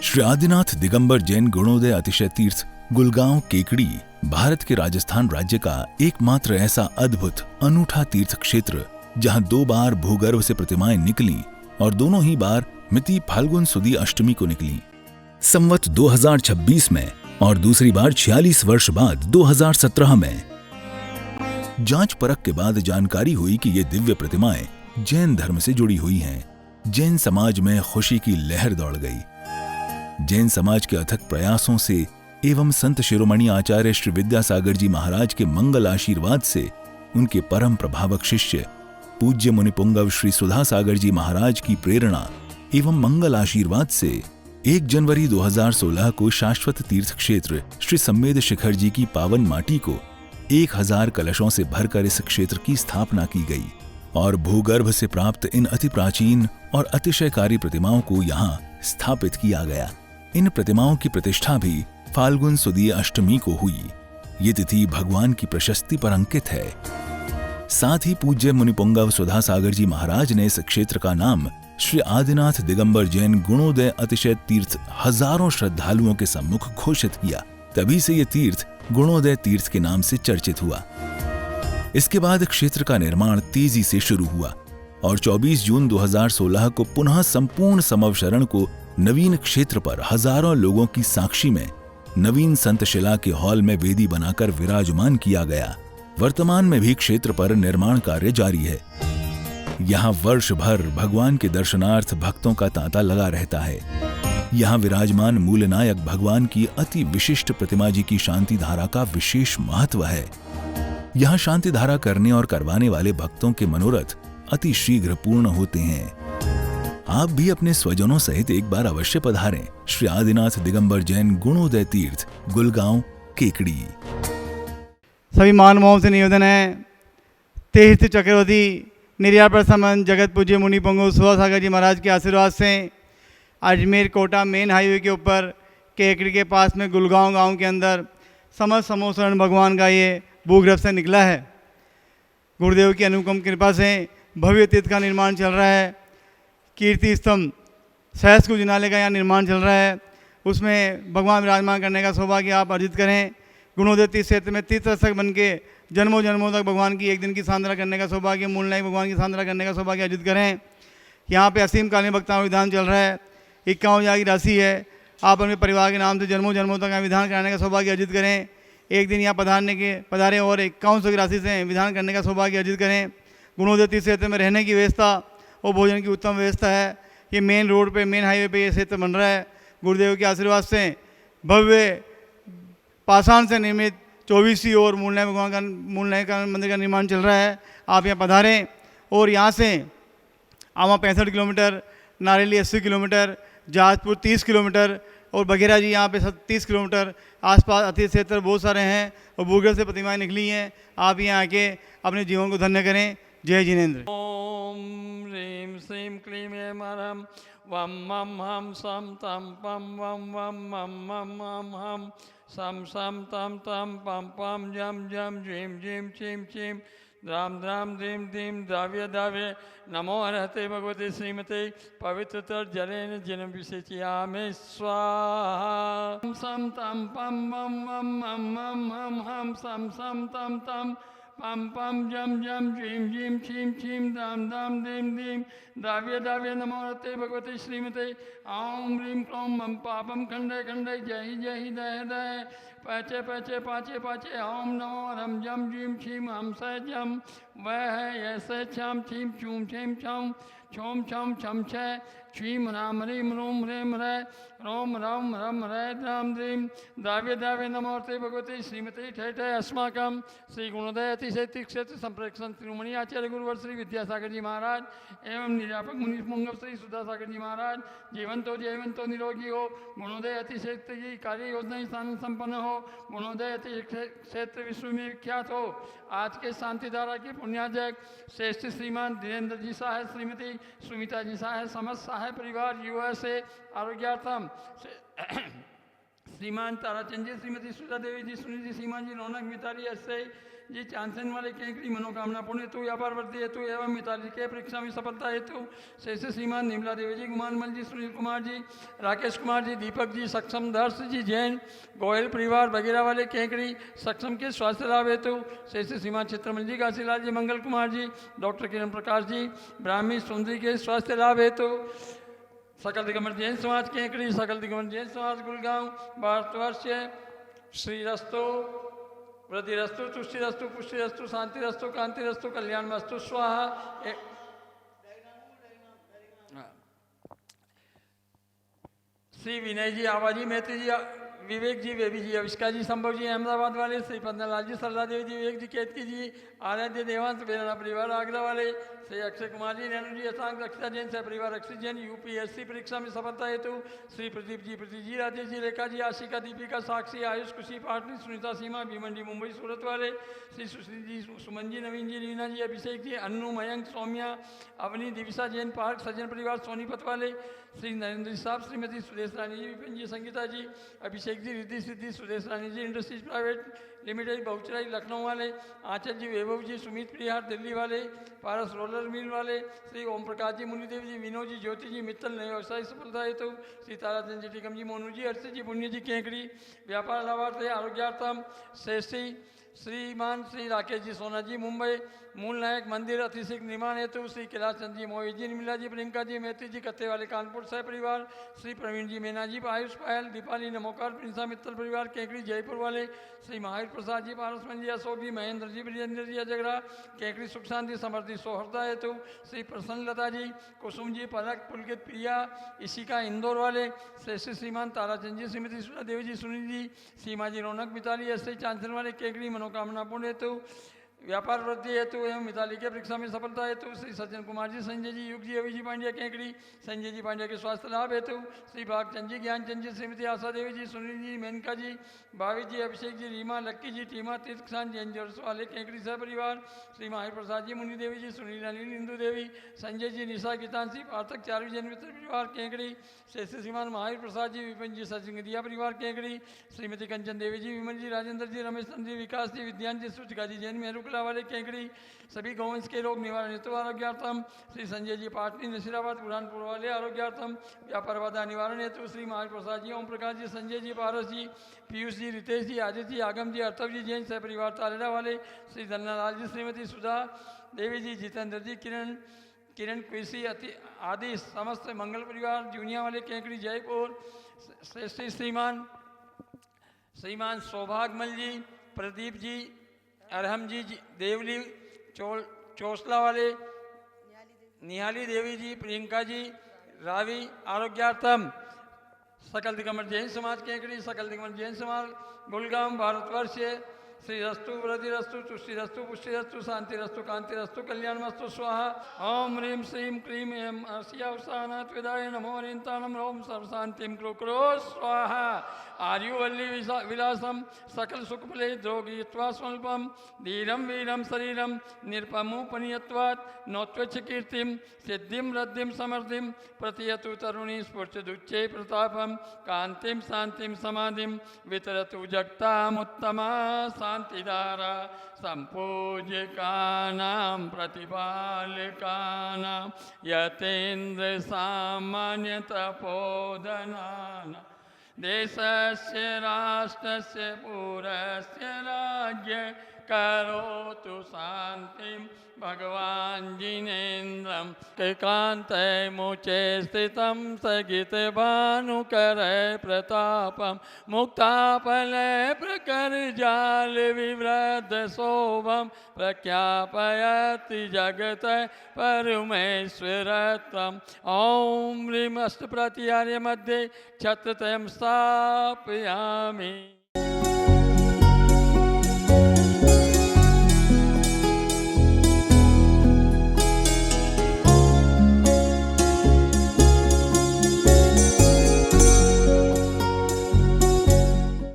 श्री आदिनाथ दिगंबर जैन गुणोदय अतिशय तीर्थ गुलगांव केकड़ी भारत के राजस्थान राज्य का एकमात्र ऐसा अद्भुत अनूठा तीर्थ क्षेत्र जहां 2 बार भूगर्भ से प्रतिमाएं निकली और दोनों ही बार मिति फाल्गुन सुदी अष्टमी को निकली। संवत 2026 में और दूसरी बार 46 वर्ष बाद 2017 में। जांच परख के बाद जानकारी हुई कि ये दिव्य प्रतिमाएं जैन धर्म से जुड़ी हुई हैं। जैन समाज में खुशी की लहर दौड़ गई। जैन समाज के अथक प्रयासों से एवं संत शिरोमणि आचार्य श्री विद्यासागर जी महाराज के मंगल आशीर्वाद से उनके परम प्रभावक शिष्य पूज्य मुनिपुंगव श्री सुधा सागर जी महाराज की प्रेरणा एवं मंगल आशीर्वाद से 1 जनवरी 2016 को शाश्वत तीर्थ क्षेत्र श्री सम्मेद शिखर जी की पावन माटी को 1000 कलशों से भरकर इस क्षेत्र की स्थापना की गई और भूगर्भ से प्राप्त इन अति प्राचीन और अतिशयकारी प्रतिमाओं को यहाँ स्थापित किया गया। इन प्रतिमाओं की प्रतिष्ठा भी फाल्गुन सुदी अष्टमी को हुई। ये तिथि भगवान की प्रशस्ति पर अंकित है। साथ ही पूज्य मुनिपुंगव सुधा सागर जी महाराज ने इस क्षेत्र का नाम श्री आदिनाथ दिगंबर जैन गुणोदय अतिशय तीर्थ हजारों श्रद्धालुओं के सम्मुख घोषित किया। तभी से ये तीर्थ गुणोदय तीर्थ के नाम से चर्चित हुआ। इसके बाद क्षेत्र का निर्माण तेजी से शुरू हुआ और 24 जून 2016 को पुनः संपूर्ण समवशरण को नवीन क्षेत्र पर हजारों लोगों की साक्षी में नवीन संत शिला के हॉल में वेदी बनाकर विराजमान किया गया। वर्तमान में भी क्षेत्र पर निर्माण कार्य जारी है। यहाँ वर्ष भर भगवान के दर्शनार्थ भक्तों का तांता लगा रहता है। यहाँ विराजमान मूलनायक भगवान की अति विशिष्ट प्रतिमा जी की शांति धारा का विशेष महत्व है। यहाँ शांति धारा करने और करवाने वाले भक्तों के मनोरथ अति शीघ्र पूर्ण होते हैं। आप भी अपने स्वजनों सहित एक बार अवश्य पधारें श्री आदिनाथ दिगंबर जैन गुणोदय तीर्थ गुलगांव केकड़ी। सभी मानवों से निवेदन है, तीर्थ चक्रवर्ती निर्यात प्रसमन जगत पूज्य मुनि पुंगव सुधा सागर जी महाराज के आशीर्वाद से अजमेर कोटा मेन हाईवे के ऊपर केकड़ी के पास में गुलगांव गांव के अंदर समस्त समोसरण भगवान का ये भूगर्भ से निकला है। गुरुदेव की अनुपम कृपा से भव्य तीर्थ का निर्माण चल रहा है। कीर्ति स्तंभ सहस्त्र जिनालय का यहाँ निर्माण चल रहा है। उसमें भगवान विराजमान करने का सौभाग्य आप अर्जित करें। गुणोदय तीर्थ क्षेत्र में तीर्थस्थक बन के जन्मों जन्मों तक भगवान की एक दिन की सांद्रा करने का सौभाग्य, मूलनायक भगवान की सांद्रा करने का सौभाग्य अर्जित करें। यहाँ पे असीम कालीन भक्ताओं विधान चल रहा है। 51,000 की राशि है। आप अपने परिवार के नाम से जन्मों जन्मों तक विधान कराने का सौभाग्य अर्जित करें। एक दिन यहाँ पधारें और 5100 की राशि से विधान करने का सौभाग्य अर्जित करें। गुणोदय तीर्थ क्षेत्र में रहने की व्यवस्था और भोजन की उत्तम व्यवस्था है। ये मेन रोड पे, मेन हाईवे पे ये क्षेत्र बन रहा है। गुरुदेव के आशीर्वाद से भव्य पाषाण से निर्मित 24 और मूलनायक का मंदिर का निर्माण चल रहा है। आप यहाँ पधारें और यहाँ से आवा 65 kilometre, Nareli 80 kilometre, Jahazpur 30 kilometre और बघेरा जी यहाँ पे 30 किलोमीटर आसपास अति क्षेत्र बहुत सारे हैं और भूगर्भ से प्रतिमाएं निकली हैं। आप यहाँ आके अपने जीवन को धन्य करें। जय जिनेन्द्र। ओम ह्रीं श्रीं क्लीं ऐं हरं वम मम हम सम तम पम वम वम मम मम हम हम सम सम तम तम पम पम जम जम झीं झीं छीं छीं द्राम द्राम धीं धीं द्राव्य द्राव्य नमो हरते भगवते श्रीमते पवित्रतर जलेन जिन विशेषयामि स्वाहा। सम तम पम वम वम मम मम हम हम सम सम तम तम पम पम जम जम झीं झीं छीं छीं दाम दाम धीं धीं द्राव्य द्राव्य नमो हरते भगवते श्रीमते ओम ह्रीं क्लौं मम पापम खंडे खंडे जय जय दय दय पचे पचे पाचे पाचे ओम नमो हरम जम झीं छीं हम स जम वह ऐसे छम छीं छूम छीं छम छोम छम छम छ छीम राम ह्रीम रोम ह्रीम ह्रय रोम रम रम ह्रय द्राम द्रीम द्राव्य द्राव्य नमोर्ते भगवते श्रीमती ठय ठय अस्माकं श्री गुणोदय अतिशय तीर्थ क्षेत्र संप्रेक्षण शिरोमणि आचार्य गुरुवर श्री विद्यासागर जी महाराज एवं निर्यापक मुनि पुंगव श्री सुधा सागर जी महाराज जीवंतो निरोगी हो। गुणोदय अतिशय की कार्य योजना स्थान संपन्न हो। गुणोदय अतिशय क्षेत्र विश्व में विख्यात हो। आज के शांति धारा के पुण्याजक श्रेष्ठ श्रीमान धीरेन्द्र जी साहब, श्रीमती सुमिता जी साहब, समस्त साहब परिवार यूएसए आरोग्यार्थम श्रीमान ताराचंद जी, श्रीमती सुधा देवी जी, सुनील जी, सीमा जी, रौनक, मिताली, अक्षय जी, चांसन वाले केंकड़ी, मनोकामना पूर्ण हेतु, व्यापार वृद्धि हेतु एवं मिताली के परीक्षा में सफलता हेतु शेष श्रीमान निर्मला देवी जी, गुमानमल जी, सुनील कुमार जी, राकेश कुमार जी, दीपक जी, सक्षम, दर्श जी, जैन, गोयल परिवार वगैरह वाले केंकड़ी सक्षम के स्वास्थ्य लाभ हेतु शेष श्रीमान चित्रमल जी, काशीलाल जी, मंगल कुमार जी, डॉक्टर किरण प्रकाश जी, ब्राह्मी सुंदरी के स्वास्थ्य लाभ हेतु सकल दिगंबर जैन समाज केंकड़ी, सकल दिगंबर जैन समाज गुड़गांव, भारतवर्ष श्रीरस्तु वृद्धिरस्तु तुष्टिरस्तु पुष्टिरस्तु शांतिरस्तु कांतिरस्तु कल्याणमस्तु स्वाहा। श्री विनय जी, आवाजी, मैत्री जी, विवेक जी, बेबी जी, अविष्का जी, संभव जी, अहमदाबाद वाले, श्री पन्नालाल जी, सरला देवी जी, विवेक जी, केतकी जी, आराध्य देवांश बेराना परिवार आगरा वाले, श्री अक्षय कुमार जी, नैनू जी, असांग रक्षा जैन से परिवार अक्षय जैन, यूपीएससी परीक्षा में सफलता हेतु श्री प्रदीप जी, प्रदीप जी, राजेश जी, रेखा जी, आशिका, दीपिका, साक्षी, आयुष, खुशी, पाटनी, सुनीता, सीमा, भीमंडी, मुंबई, सूरत वाले, श्री सुशील जी, सुमन जी, नवीन जी, रीना जी, अभिषेक जी, अन्नू, मयंक, सौम्या, अवनी, दिविशा जैन पार्क, सज्जन परिवार सोनीपत वाले, श्री नरेंद्र जी साहब, श्रीमती सुदेश रानी जी, विपिन जी, संगीता जी, अभिषेक जी, रिद्धि सिद्धि, सुदेश रानी जी, इंडस्ट्रीज प्राइवेट लिमिटेड, बहुचराई लखनऊ वाले, आंचल जी, वैभव जी, सुमित प्रिहार दिल्ली वाले, पारस रोलर मिल वाले, श्री ओम प्रकाश जी, मुनिदेव जी, विनोद जी, ज्योति जी, मित्तल नए व्यवसाय सफलता हेतु श्री ताराचंद जी, टिकम जी, मोनू जी, अर्षित जी, पुण्य जी, केंकड़ी व्यापार लाभार्थ आरोग्यार्थम श्रेष्ठी श्रीमान श्री राकेश जी, सोना जी, मुंबई, मूल नायक मंदिर अतिशिक निर्माण हेतु श्री कैलाश चंद जी, मोहित जी, निर्मला जी, प्रियंका जी, मैत्री जी, कत्ते वाले कानपुर सह परिवार, श्री प्रवीण जी, मीना जी, आयुष पायल, दीपाली नमोकार, प्रिंसा मित्तल परिवार केंकड़ी जयपुर वाले, श्री महावीर प्रसाद जी, पारसमन जी, अशोक जी, महेंद्र जी, ब्रिजेंद्र जी, अजगरा केंकड़ी सुख शांति समृद्धि सौहृदा हेतु श्री प्रसन्न लता जी, कुसुम जी, पलक, पुलकित, प्रिया, इशिका इंदौर वाले, श्रेष्ठ श्रीमान ताराचंद जी, श्रीमती सुधा देवी जी, सुनील जी, सीमा जी, रौनक, मिताली, एस चांसन वाले केंकड़ी मनोकामना पूर्ण हेतु व्यापार वृद्धि हेतु एवं मिताली के परीक्षा में सफलता हेतु श्री सज्जन कुमार जी, संजय जी, युग जी, अभी जी पांड्या केंकड़ी, संजय जी पांड्या के स्वास्थ्य लाभ हेतु श्री भागचंद जी, ज्ञानचंद जी, श्रीमती आशा देवी जी, सुनील जी, मेनका जी, भावी जी, अभिषेक जी, रीमा, लक्की जी, टीमा, तीर्थखान जैन जोर्स वाले केंकड़ी सह परिवार, श्री महावीर प्रसाद जी, मुनि देवी जी, सुनील अनिल, इंदू देवी, संजय जी, निशा, गीतांशी, पार्थक, चारवी जैन मित्र परिवार केंकड़ी, शेष श्रीमान महावीर प्रसाद जी, विपिन जी, सचिंगदिया परिवार केंकड़ी, श्रीमती कंचन देवी जी, विमल जी, राजेंद्र जी, रमेश चंद्र जी, विकास जी, विद्यान जी, सुचिका जी, जैन मेहरुकला वाले केंकड़ी सभी गौवंश के रोग निवारण हेतु आरोग्यार्थम श्री संजय जी, पाटनी, नसीराबाद, बुरहानपुर वाले आरोग्यार्थम व्यापार बाधा निवारण हेतु श्री महावीर प्रसाद जी, ओम प्रकाश जी, संजय जी, पारस जी, पीयूष जी, रितेश जी, आदित्य जी, आगम जी, अर्थव जी, जैन सह परिवार तालेरा वाले, श्री धन्नालाल जी, श्रीमती सुधा देवी जी, जितेंद्र जी, किरण कृषि आदि समस्त मंगल परिवार जूनिया वाले केंकड़ी जयपुर, श्रेष्ठी श्रीमान सौभागमल जी, प्रदीप जी, अरहम जी, देवली चौसला वाले, निहाली देवी जी, प्रियंका जी, रावी आरोग्यार्थम सकल दिगंबर जैन समाज केंकड़ी, सकल दिगंबर जैन समाज गुलगांव, भारतवर्ष श्री रस्तु वृद्धिरस्तु तुष्टिरस्तु पुष्टिरस्तु शांतिरस्तु कांतिरस्तु कल्याणमस्तु स्वाहा। ओम ह्रीं श्रीं क्लीं ऐं अस्यावसानात् विदाय नमो अरिन्तानं रोम सर्वशांतिं कुरु स्वाहा। आर्युवल्ली विलासम सकल सुखफले द्रोगीत्वा स्वल्पम धीरम वीरम शरीरम निरपमुपनीयत्वात् नौत्वच्छ कीर्तिम सिद्धिं रद्धिं समृद्धिं प्रतियतु तरुणी स्फूर्तिदुच्चे प्रतापम कांतिं शांतिं समाधिं वितरतु जगतामुत्तमा शांतिधारा संपूज्यकानां प्रतिपालकानां यतेन्द्र सामान्य तपोधनानां देशस्य राष्ट्रस्य पुरस्य राज्य करोतु शांतिं भगवान् जिनेन्द्रं कैकान्ते मुचे स्थितं स्थगितभानुकरे प्रतापं मुक्ताफले प्रकरजाल विवृद्ध शोभं प्रख्यापयति जगत परमेश्वरत्वम्। ॐ ह्रीं अष्टप्रतिहार्य मध्ये क्षत्रत्रयं स्थापयामि।